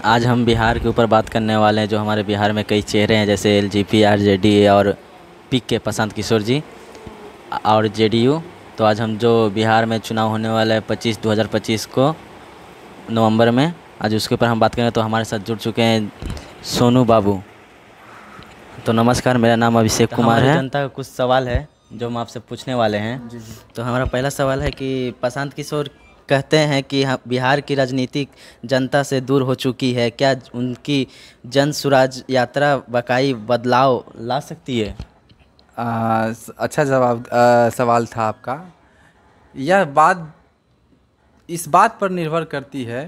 आज हम बिहार के ऊपर बात करने वाले हैं। जो हमारे बिहार में कई चेहरे हैं जैसे एलजेपी, आरजेडी और पीके प्रशांत किशोर जी और जेडीयू। तो आज हम जो बिहार में चुनाव होने वाला है 2025 को नवंबर में, आज उसके ऊपर हम बात करेंगे। तो हमारे साथ जुड़ चुके हैं सोनू बाबू। तो नमस्कार, मेरा नाम अभिषेक कुमार है। जनता का कुछ सवाल है जो हम आपसे पूछने वाले हैं। जी। तो हमारा पहला सवाल है कि प्रशांत किशोर कहते हैं कि बिहार की राजनीतिक जनता से दूर हो चुकी है, क्या उनकी जन सुराज यात्रा वाकई बदलाव ला सकती है? अच्छा सवाल था आपका। यह बात इस बात पर निर्भर करती है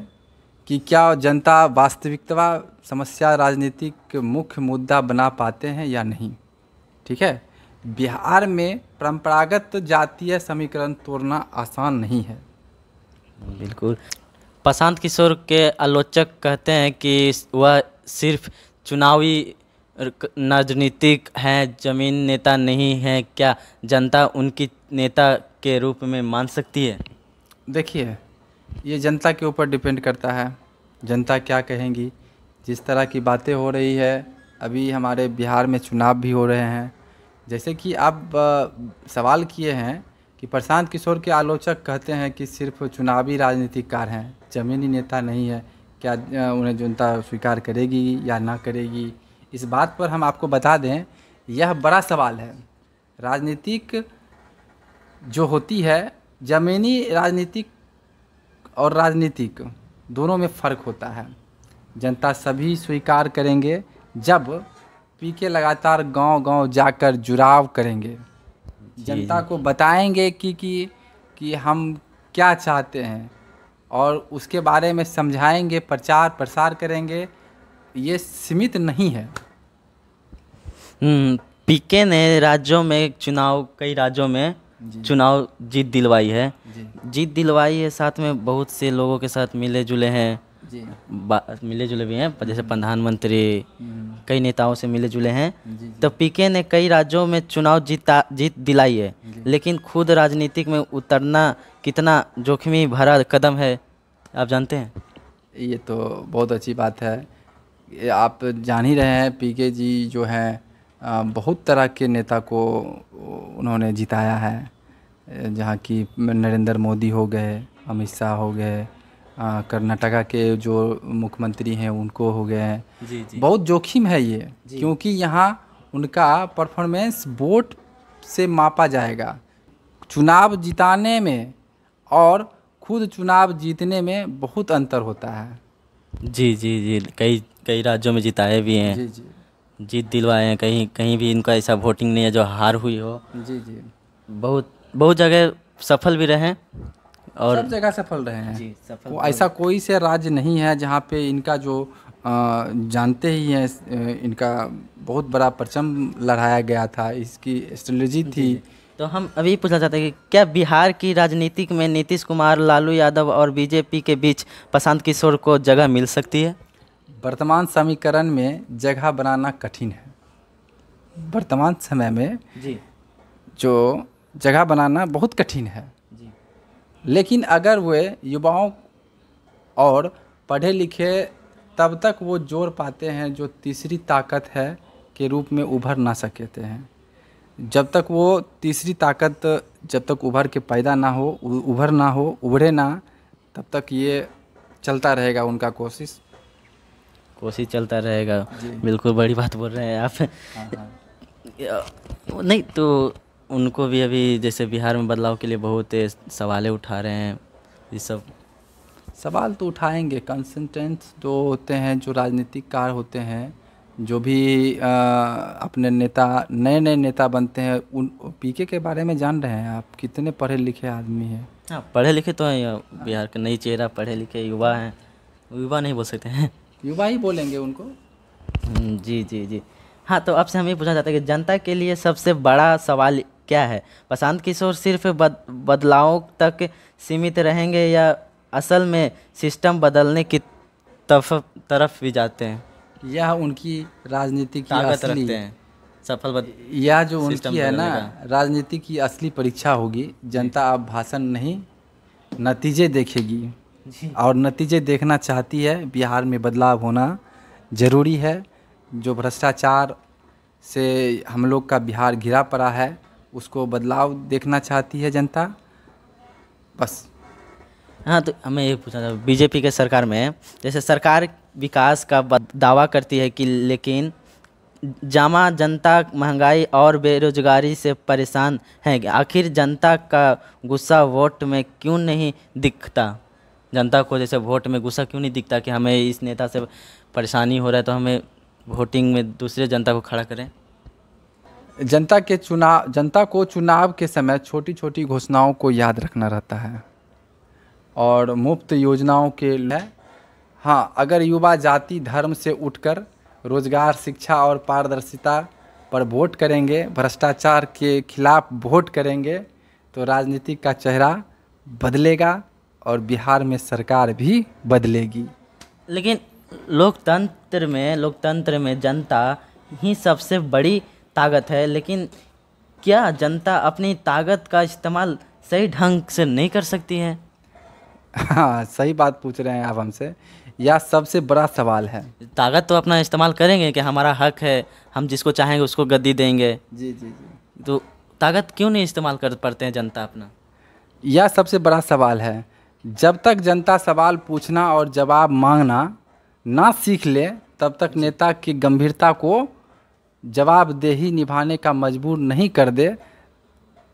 कि क्या जनता वास्तविकता समस्या राजनीतिक मुख्य मुद्दा बना पाते हैं या नहीं। ठीक है, बिहार में परंपरागत जातीय समीकरण तोड़ना आसान नहीं है। बिल्कुल। प्रशांत किशोर के आलोचक कहते हैं कि वह सिर्फ चुनावी राजनीतिक हैं, जमीन नेता नहीं हैं। क्या जनता उनकी नेता के रूप में मान सकती है? देखिए, ये जनता के ऊपर डिपेंड करता है, जनता क्या कहेंगी। जिस तरह की बातें हो रही है, अभी हमारे बिहार में चुनाव भी हो रहे हैं। जैसे कि आप सवाल किए हैं कि प्रशांत किशोर के आलोचक कहते हैं कि सिर्फ चुनावी राजनीतिकार हैं, ज़मीनी नेता नहीं है। क्या उन्हें जनता स्वीकार करेगी या ना करेगी, इस बात पर हम आपको बता दें, यह बड़ा सवाल है। राजनीतिक जो होती है, ज़मीनी राजनीतिक और राजनीतिक दोनों में फ़र्क होता है। जनता सभी स्वीकार करेंगे जब पीके लगातार गांव-गांव जाकर जुड़ाव करेंगे, जनता को बताएंगे कि हम क्या चाहते हैं और उसके बारे में समझाएंगे, प्रचार प्रसार करेंगे। ये सीमित नहीं है। पीके ने राज्यों में चुनाव, कई राज्यों में चुनाव जीत दिलवाई है। जीत दिलवाई है, साथ में बहुत से लोगों के साथ मिले जुले हैं। मिले जुले भी हैं, जैसे प्रधानमंत्री, कई नेताओं से मिले जुले हैं। तो पीके ने कई राज्यों में चुनाव जीत दिलाई है, लेकिन खुद राजनीतिक में उतरना कितना जोखिमी भरा कदम है, आप जानते हैं? ये तो बहुत अच्छी बात है। आप जान ही रहे हैं, पीके जी जो हैं बहुत तरह के नेता को उन्होंने जिताया है। जहाँ की नरेंद्र मोदी हो गए, अमित शाह हो गए, कर्नाटका के जो मुख्यमंत्री हैं उनको हो गए हैं। बहुत जोखिम है ये, क्योंकि यहाँ उनका परफॉर्मेंस वोट से मापा जाएगा। चुनाव जिताने में और खुद चुनाव जीतने में बहुत अंतर होता है। जी जी जी, कई राज्यों में जिताए भी हैं। जी जी, जीत दिलवाए हैं। कहीं भी इनका ऐसा वोटिंग नहीं है जो हार हुई हो। जी जी, बहुत जगह सफल भी रहे और सब जगह सफल रहे हैं। जी, सफल। ऐसा कोई से राज्य नहीं है जहाँ पे इनका जो जानते ही हैं, इनका बहुत बड़ा परचम लहराया गया था, इसकी स्ट्रेटजी थी। तो हम अभी पूछना चाहते हैं कि क्या बिहार की राजनीतिक में नीतीश कुमार, लालू यादव और बीजेपी के बीच प्रशांत किशोर को जगह मिल सकती है? वर्तमान समीकरण में जगह बनाना कठिन है। वर्तमान समय में जी, जो जगह बनाना बहुत कठिन है जी। लेकिन अगर वे युवाओं और पढ़े लिखे तब तक वो जोड़ पाते हैं जो तीसरी ताकत है के रूप में उभर ना सकते हैं। जब तक वो तीसरी ताकत जब तक उभर के पैदा ना हो, उभरे ना, तब तक ये चलता रहेगा उनका कोशिश चलता रहेगा। बिल्कुल बड़ी बात बोल रहे हैं आप। हाँ। नहीं तो उनको भी अभी जैसे बिहार में बदलाव के लिए बहुत सवालें उठा रहे हैं। ये सब सवाल तो उठाएंगे। कंसल्टेंट्स जो होते हैं, जो राजनीतिक कार होते हैं, जो भी अपने नए नेता बनते हैं, उन पीके के बारे में जान रहे हैं आप? कितने पढ़े लिखे आदमी हैं। हाँ, पढ़े लिखे तो हैं। बिहार के नई चेहरा पढ़े लिखे युवा हैं। युवा नहीं बोल सकते हैं, युवा ही बोलेंगे उनको। जी जी जी। हाँ, तो आपसे हम ये पूछना चाहते हैं कि जनता के लिए सबसे बड़ा सवाल क्या है? प्रशांत किशोर सिर्फ बदलाव तक सीमित रहेंगे या असल में सिस्टम बदलने की तरफ भी जाते हैं? यह उनकी राजनीति की ताकत असली रखते हैं। यह जो उनकी है ना, राजनीति की असली परीक्षा होगी। जनता अब भाषण नहीं, नतीजे देखेगी। और नतीजे देखना चाहती है। बिहार में बदलाव होना ज़रूरी है। जो भ्रष्टाचार से हम लोग का बिहार घिरा पड़ा है, उसको बदलाव देखना चाहती है जनता। बस। हाँ, तो हमें ये पूछना था, बीजेपी के सरकार में जैसे सरकार विकास का दावा करती है कि, लेकिन जामा जनता महंगाई और बेरोजगारी से परेशान है। आखिर जनता का गुस्सा वोट में क्यों नहीं दिखता? जनता को जैसे वोट में गुस्सा क्यों नहीं दिखता कि हमें इस नेता से परेशानी हो रहा है, तो हमें वोटिंग में दूसरे जनता को खड़ा करें? जनता को चुनाव के समय छोटी छोटी घोषणाओं को याद रखना रहता है और मुफ्त योजनाओं के लिए। हाँ, अगर युवा जाति धर्म से उठकर रोजगार, शिक्षा और पारदर्शिता पर वोट करेंगे, भ्रष्टाचार के खिलाफ वोट करेंगे, तो राजनीति का चेहरा बदलेगा और बिहार में सरकार भी बदलेगी। लेकिन लोकतंत्र में जनता ही सबसे बड़ी ताकत है, लेकिन क्या जनता अपनी ताकत का इस्तेमाल सही ढंग से नहीं कर सकती है? हाँ, सही बात पूछ रहे हैं आप हमसे। यह सबसे बड़ा सवाल है। ताकत तो अपना इस्तेमाल करेंगे कि हमारा हक है, हम जिसको चाहेंगे उसको गद्दी देंगे। जी जी जी। तो ताकत क्यों नहीं इस्तेमाल कर पाते हैं जनता अपना? यह सबसे बड़ा सवाल है। जब तक जनता सवाल पूछना और जवाब मांगना ना सीख ले, तब तक नेता की गंभीरता को जवाबदेही निभाने का मजबूर नहीं कर दे,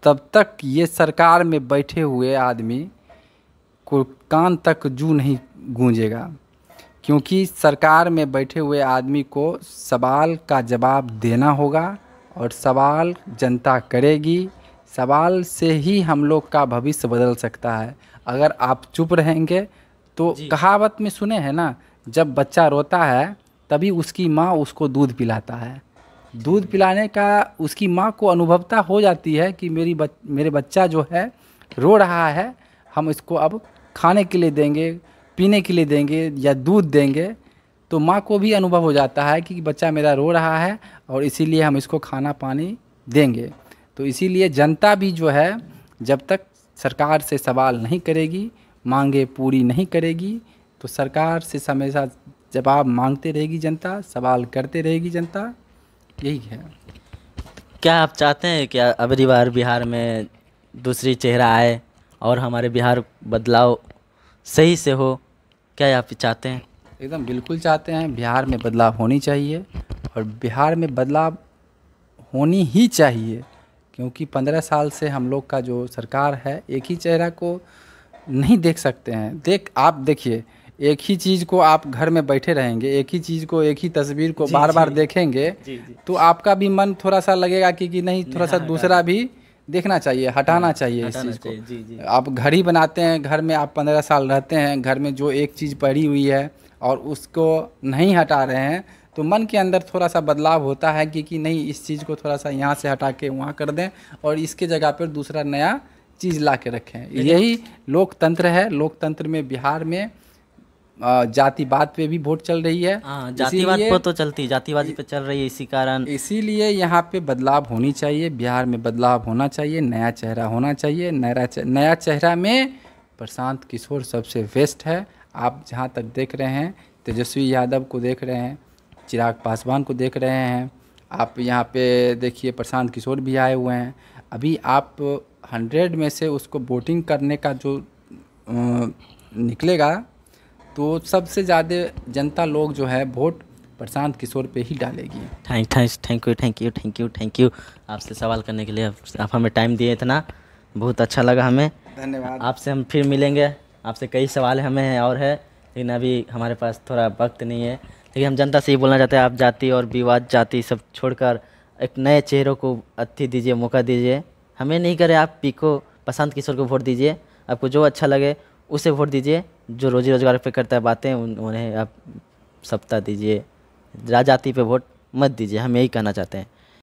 तब तक ये सरकार में बैठे हुए आदमी को कान तक जू नहीं गूंजेगा। क्योंकि सरकार में बैठे हुए आदमी को सवाल का जवाब देना होगा और सवाल जनता करेगी। सवाल से ही हम लोग का भविष्य बदल सकता है। अगर आप चुप रहेंगे तो कहावत में सुने हैं ना, जब बच्चा रोता है तभी उसकी माँ उसको दूध पिलाता है। दूध पिलाने का उसकी माँ को अनुभवता हो जाती है कि मेरे बच्चा जो है रो रहा है, हम इसको अब खाने के लिए देंगे, पीने के लिए देंगे या दूध देंगे। तो माँ को भी अनुभव हो जाता है कि बच्चा मेरा रो रहा है और इसीलिए हम इसको खाना पानी देंगे। तो इसीलिए जनता भी जो है, जब तक सरकार से सवाल नहीं करेगी, मांगे पूरी नहीं करेगी, तो सरकार से हमेशा जवाब मांगते रहेगी जनता, सवाल करते रहेगी जनता। यही है। क्या आप चाहते हैं कि अबकी बार बिहार में दूसरी चेहरा आए और हमारे बिहार बदलाव सही से हो? क्या आप चाहते हैं? एकदम बिल्कुल चाहते हैं। बिहार में बदलाव होनी चाहिए और बिहार में बदलाव होनी ही चाहिए, क्योंकि 15 साल से हम लोग का जो सरकार है, एक ही चेहरा को नहीं देख सकते हैं। आप देखिए, एक ही चीज़ को आप घर में बैठे रहेंगे, एक ही चीज़ को, एक ही तस्वीर को बार बार देखेंगे, तो आपका भी मन थोड़ा सा लगेगा कि नहीं, थोड़ा सा दूसरा भी देखना चाहिए, हटाना चाहिए इस चीज़ को। आप घर ही बनाते हैं, घर में आप 15 साल रहते हैं, घर में जो एक चीज़ पड़ी हुई है और उसको नहीं हटा रहे हैं, तो मन के अंदर थोड़ा सा बदलाव होता है कि नहीं, इस चीज़ को थोड़ा सा यहाँ से हटा के वहाँ कर दें और इसके जगह पर दूसरा नया चीज़ ला के रखें। यही लोकतंत्र है। लोकतंत्र में बिहार में जातिवाद पे भी वोट चल रही है। जातिवाद पे तो चलती, जातिवादी पे चल रही है, इसी कारण इसीलिए यहाँ पे बदलाव होनी चाहिए। बिहार में बदलाव होना चाहिए, नया चेहरा होना चाहिए। नया चेहरा में प्रशांत किशोर सबसे बेस्ट है। आप जहाँ तक देख रहे हैं, तेजस्वी यादव को देख रहे हैं, चिराग पासवान को देख रहे हैं, आप यहाँ पे देखिए प्रशांत किशोर भी आए हुए हैं। अभी आप 100 में से उसको वोटिंग करने का जो निकलेगा, तो सबसे ज़्यादा जनता लोग जो है वोट प्रशांत किशोर पे ही डालेगी। थैंक यू आपसे सवाल करने के लिए। आप हमें टाइम दिए, इतना बहुत अच्छा लगा हमें। धन्यवाद। आपसे हम फिर मिलेंगे। आपसे कई सवाल हमें हैं और है, लेकिन अभी हमारे पास थोड़ा वक्त नहीं है। लेकिन हम जनता से ये बोलना चाहते हैं, आप जाति और विवाद जाति सब छोड़कर एक नए चेहरों को अति दीजिए, मौका दीजिए। हमें नहीं करे, आप पीको प्रशांत किशोर को वोट दीजिए। आपको जो अच्छा लगे उसे वोट दीजिए। जो रोजी रोजगार पे करता है बातें, उन्हें आप सप्ताह दीजिए। जाति पे वोट मत दीजिए, हम यही कहना चाहते हैं।